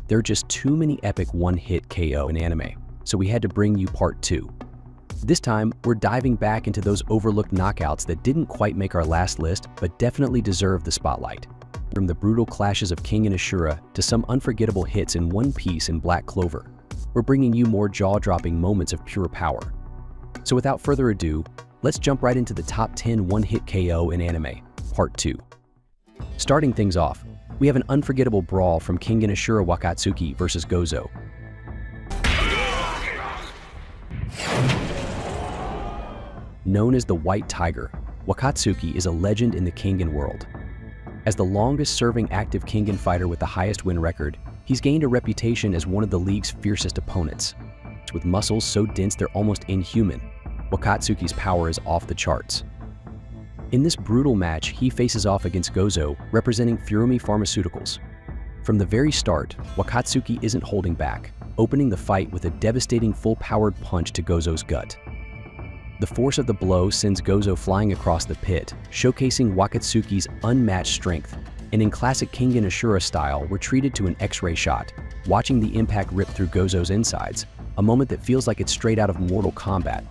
There are just too many epic one-hit KO in anime, so we had to bring you part 2. This time, we're diving back into those overlooked knockouts that didn't quite make our last list but definitely deserve the spotlight. From the brutal clashes of King and Ashura to some unforgettable hits in One Piece and Black Clover, we're bringing you more jaw-dropping moments of pure power. So without further ado, let's jump right into the top 10 one-hit KO in anime, part 2. Starting things off, we have an unforgettable brawl from King and Ashura Wakatsuki versus Gozo. Known as the White Tiger, Wakatsuki is a legend in the Kengan world. As the longest-serving active Kengan fighter with the highest win record, he's gained a reputation as one of the league's fiercest opponents. With muscles so dense they're almost inhuman, Wakatsuki's power is off the charts. In this brutal match, he faces off against Gozo, representing Furumi Pharmaceuticals. From the very start, Wakatsuki isn't holding back, opening the fight with a devastating full-powered punch to Gozo's gut. The force of the blow sends Gozo flying across the pit, showcasing Wakatsuki's unmatched strength, and in classic King and Ashura style, we're treated to an X-ray shot, watching the impact rip through Gozo's insides, a moment that feels like it's straight out of Mortal Kombat.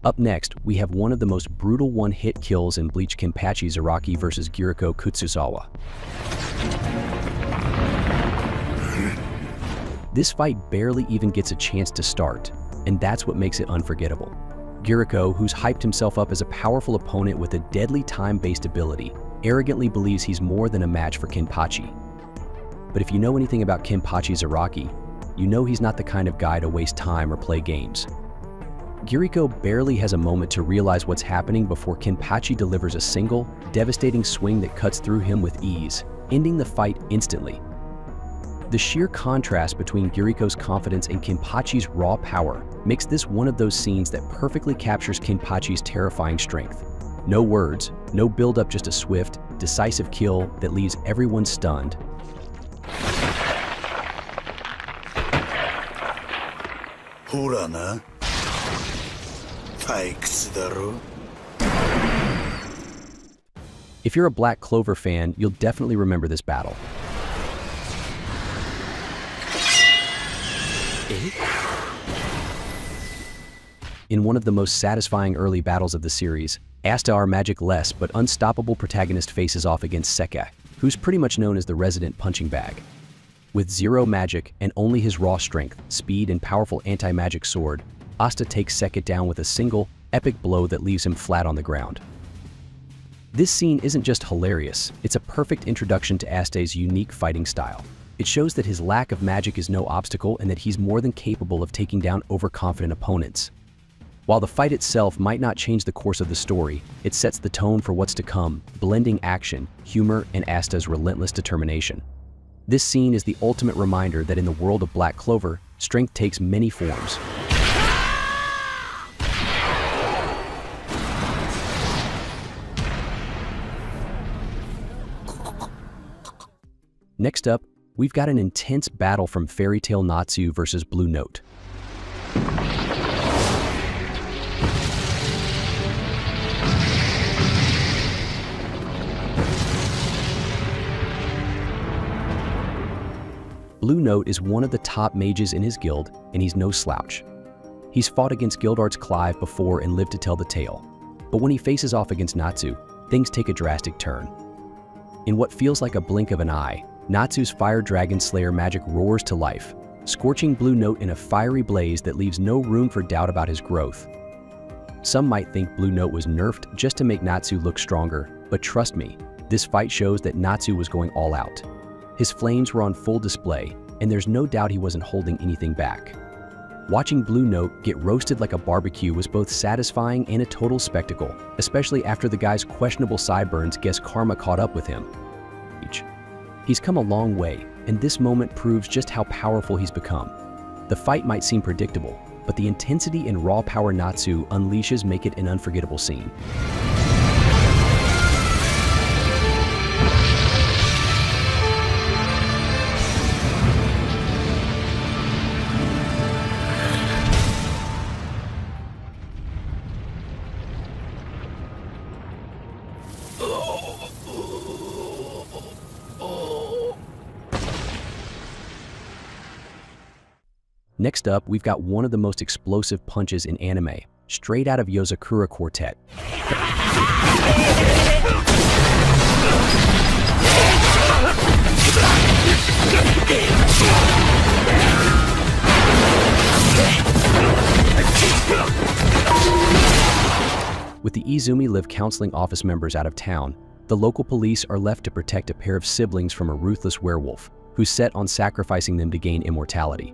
Up next, we have one of the most brutal one-hit kills in Bleach Kenpachi Zaraki vs. Giriko Kutsusawa. This fight barely even gets a chance to start, and that's what makes it unforgettable. Giriko, who's hyped himself up as a powerful opponent with a deadly time-based ability, arrogantly believes he's more than a match for Kenpachi. But if you know anything about Kenpachi Zaraki, you know he's not the kind of guy to waste time or play games. Giriko barely has a moment to realize what's happening before Kenpachi delivers a single, devastating swing that cuts through him with ease, ending the fight instantly. The sheer contrast between Giriko's confidence and Kenpachi's raw power makes this one of those scenes that perfectly captures Kenpachi's terrifying strength. No words, no build-up, just a swift, decisive kill that leaves everyone stunned. If you're a Black Clover fan, you'll definitely remember this battle. In one of the most satisfying early battles of the series, Asta, our magic-less but unstoppable protagonist, faces off against Seka, who's pretty much known as the resident punching bag. With zero magic and only his raw strength, speed, and powerful anti-magic sword, Asta takes Seka down with a single, epic blow that leaves him flat on the ground. This scene isn't just hilarious, it's a perfect introduction to Asta's unique fighting style. It shows that his lack of magic is no obstacle and that he's more than capable of taking down overconfident opponents. While the fight itself might not change the course of the story, it sets the tone for what's to come, blending action, humor, and Asta's relentless determination. This scene is the ultimate reminder that in the world of Black Clover, strength takes many forms. Next up, we've got an intense battle from Fairy Tail Natsu versus Blue Note. Blue Note is one of the top mages in his guild, and he's no slouch. He's fought against Guildarts Clive before and lived to tell the tale. But when he faces off against Natsu, things take a drastic turn. In what feels like a blink of an eye, Natsu's Fire Dragon Slayer magic roars to life, scorching Blue Note in a fiery blaze that leaves no room for doubt about his growth. Some might think Blue Note was nerfed just to make Natsu look stronger, but trust me, this fight shows that Natsu was going all out. His flames were on full display, and there's no doubt he wasn't holding anything back. Watching Blue Note get roasted like a barbecue was both satisfying and a total spectacle, especially after the guy's questionable sideburns guess karma caught up with him. He's come a long way, and this moment proves just how powerful he's become. The fight might seem predictable, but the intensity and raw power Natsu unleashes make it an unforgettable scene. Next up, we've got one of the most explosive punches in anime, straight out of Yozakura Quartet. With the Izumi live counseling office members out of town, the local police are left to protect a pair of siblings from a ruthless werewolf who's set on sacrificing them to gain immortality.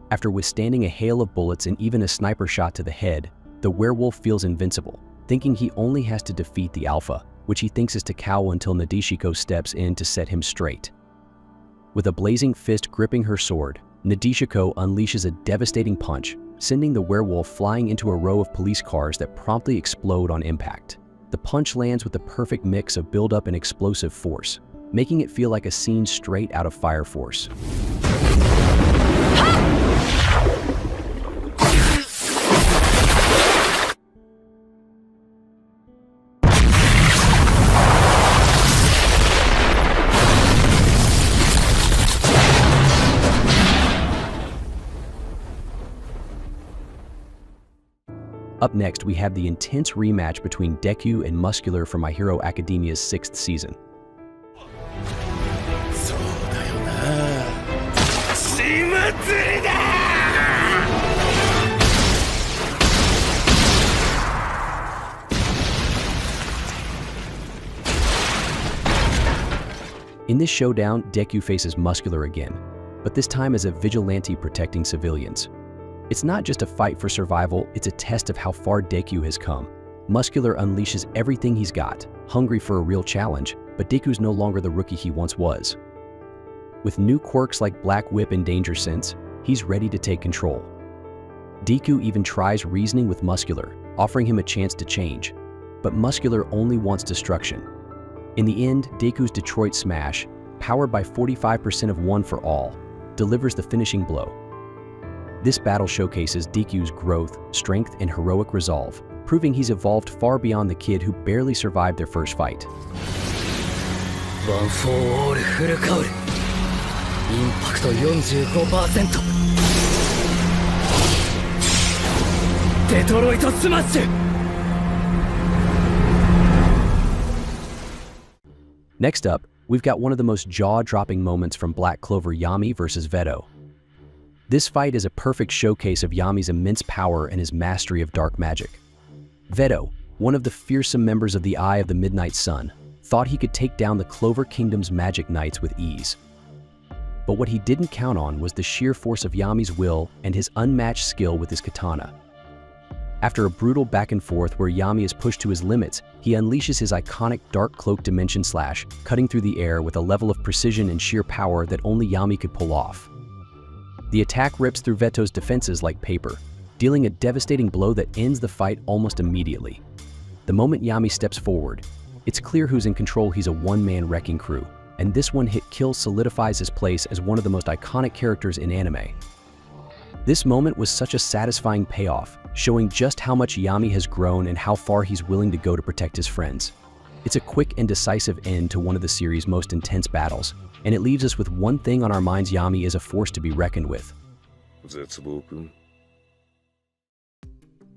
After withstanding a hail of bullets and even a sniper shot to the head, the werewolf feels invincible, thinking he only has to defeat the alpha, which he thinks is Takao, until Nadeshiko steps in to set him straight. With a blazing fist gripping her sword, Nadeshiko unleashes a devastating punch, sending the werewolf flying into a row of police cars that promptly explode on impact. The punch lands with the perfect mix of build-up and explosive force, making it feel like a scene straight out of Fire Force. Up next, we have the intense rematch between Deku and Muscular from My Hero Academia's 6th season. In this showdown, Deku faces Muscular again, but this time as a vigilante protecting civilians. It's not just a fight for survival, it's a test of how far Deku has come. Muscular unleashes everything he's got, hungry for a real challenge, but Deku's no longer the rookie he once was. With new quirks like Black Whip and Danger Sense, he's ready to take control. Deku even tries reasoning with Muscular, offering him a chance to change, but Muscular only wants destruction. In the end, Deku's Detroit Smash, powered by 45% of One for All, delivers the finishing blow. This battle showcases Deku's growth, strength, and heroic resolve, proving he's evolved far beyond the kid who barely survived their first fight. One for all full cowl. Impact 45%. Detroit Smash! Next up, we've got one of the most jaw-dropping moments from Black Clover Yami versus Veto. This fight is a perfect showcase of Yami's immense power and his mastery of dark magic. Veto, one of the fearsome members of the Eye of the Midnight Sun, thought he could take down the Clover Kingdom's magic knights with ease. But what he didn't count on was the sheer force of Yami's will and his unmatched skill with his katana. After a brutal back and forth where Yami is pushed to his limits, he unleashes his iconic Dark Cloak Dimension Slash, cutting through the air with a level of precision and sheer power that only Yami could pull off. The attack rips through Veto's defenses like paper, dealing a devastating blow that ends the fight almost immediately. The moment Yami steps forward, it's clear who's in control. He's a one-man wrecking crew, and this one-hit kill solidifies his place as one of the most iconic characters in anime. This moment was such a satisfying payoff, showing just how much Yami has grown and how far he's willing to go to protect his friends. It's a quick and decisive end to one of the series' most intense battles, and it leaves us with one thing on our minds: Yami is a force to be reckoned with.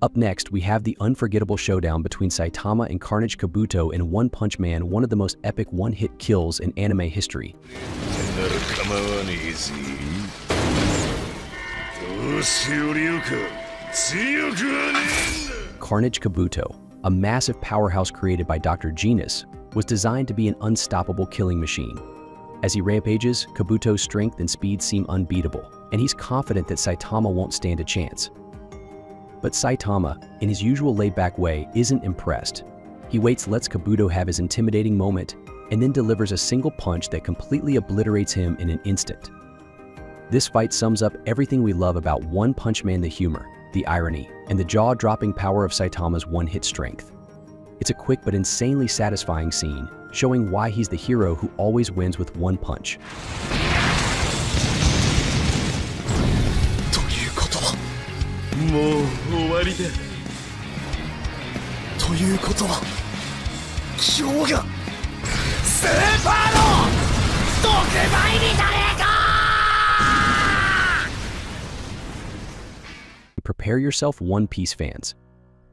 Up next, we have the unforgettable showdown between Saitama and Carnage Kabuto in One Punch Man, one of the most epic one-hit kills in anime history. Carnage Kabuto, a massive powerhouse created by Dr. Genus, was designed to be an unstoppable killing machine. As he rampages, Kabuto's strength and speed seem unbeatable, and he's confident that Saitama won't stand a chance. But Saitama, in his usual laid-back way, isn't impressed. He waits, lets Kabuto have his intimidating moment, and then delivers a single punch that completely obliterates him in an instant. This fight sums up everything we love about One Punch Man: the humor, the irony, and the jaw-dropping power of Saitama's one-hit strength. It's a quick but insanely satisfying scene, showing why he's the hero who always wins with one punch. Prepare yourself, One Piece fans.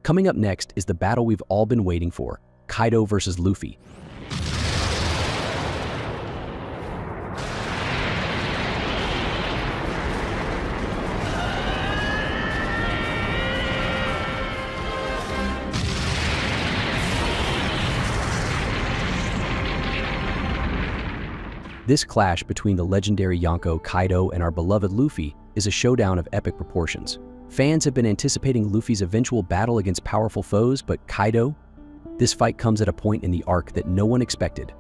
Coming up next is the battle we've all been waiting for, Kaido versus Luffy. This clash between the legendary Yonko, Kaido, and our beloved Luffy is a showdown of epic proportions. Fans have been anticipating Luffy's eventual battle against powerful foes, but Kaido? This fight comes at a point in the arc that no one expected.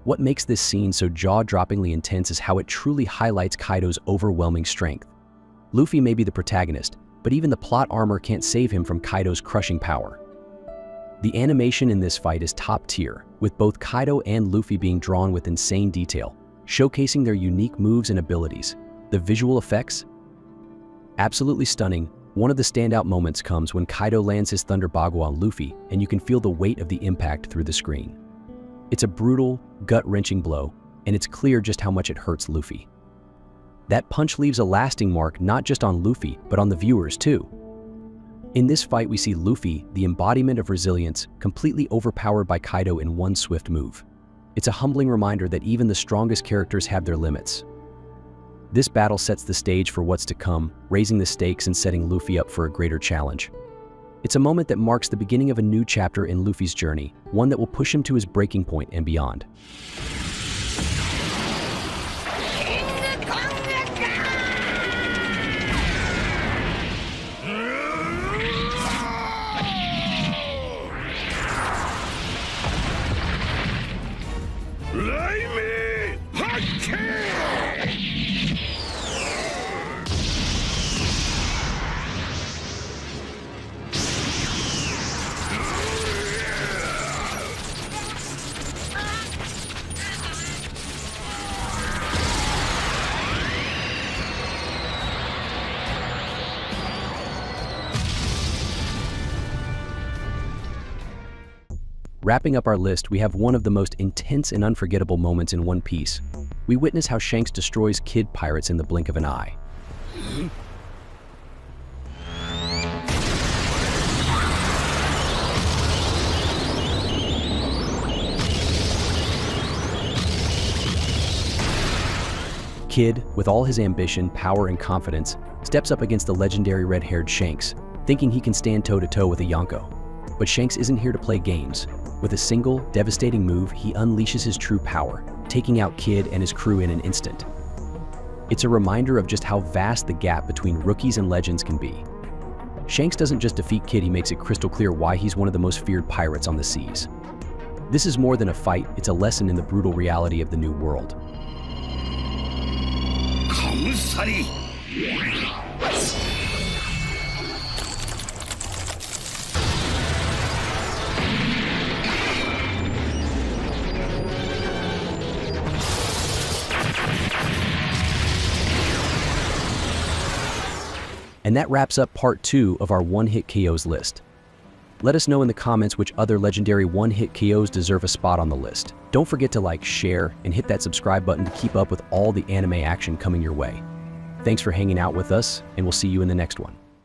What makes this scene so jaw-droppingly intense is how it truly highlights Kaido's overwhelming strength. Luffy may be the protagonist, but even the plot armor can't save him from Kaido's crushing power. The animation in this fight is top tier, with both Kaido and Luffy being drawn with insane detail, showcasing their unique moves and abilities. The visual effects? Absolutely stunning. One of the standout moments comes when Kaido lands his Thunder Bagua on Luffy, and you can feel the weight of the impact through the screen. It's a brutal, gut-wrenching blow, and it's clear just how much it hurts Luffy. That punch leaves a lasting mark not just on Luffy, but on the viewers too. In this fight, we see Luffy, the embodiment of resilience, completely overpowered by Kaido in one swift move. It's a humbling reminder that even the strongest characters have their limits. This battle sets the stage for what's to come, raising the stakes and setting Luffy up for a greater challenge. It's a moment that marks the beginning of a new chapter in Luffy's journey, one that will push him to his breaking point and beyond. Wrapping up our list, we have one of the most intense and unforgettable moments in One Piece. We witness how Shanks destroys Kid pirates in the blink of an eye. Kid, with all his ambition, power, and confidence, steps up against the legendary red-haired Shanks, thinking he can stand toe-to-toe with a Yonko. But Shanks isn't here to play games. With a single, devastating move, he unleashes his true power, taking out Kid and his crew in an instant. It's a reminder of just how vast the gap between rookies and legends can be. Shanks doesn't just defeat Kid, he makes it crystal clear why he's one of the most feared pirates on the seas. This is more than a fight, it's a lesson in the brutal reality of the new world. And that wraps up part 2 of our one-hit KOs list. Let us know in the comments which other legendary one-hit KOs deserve a spot on the list. Don't forget to like, share, and hit that subscribe button to keep up with all the anime action coming your way. Thanks for hanging out with us, and we'll see you in the next one.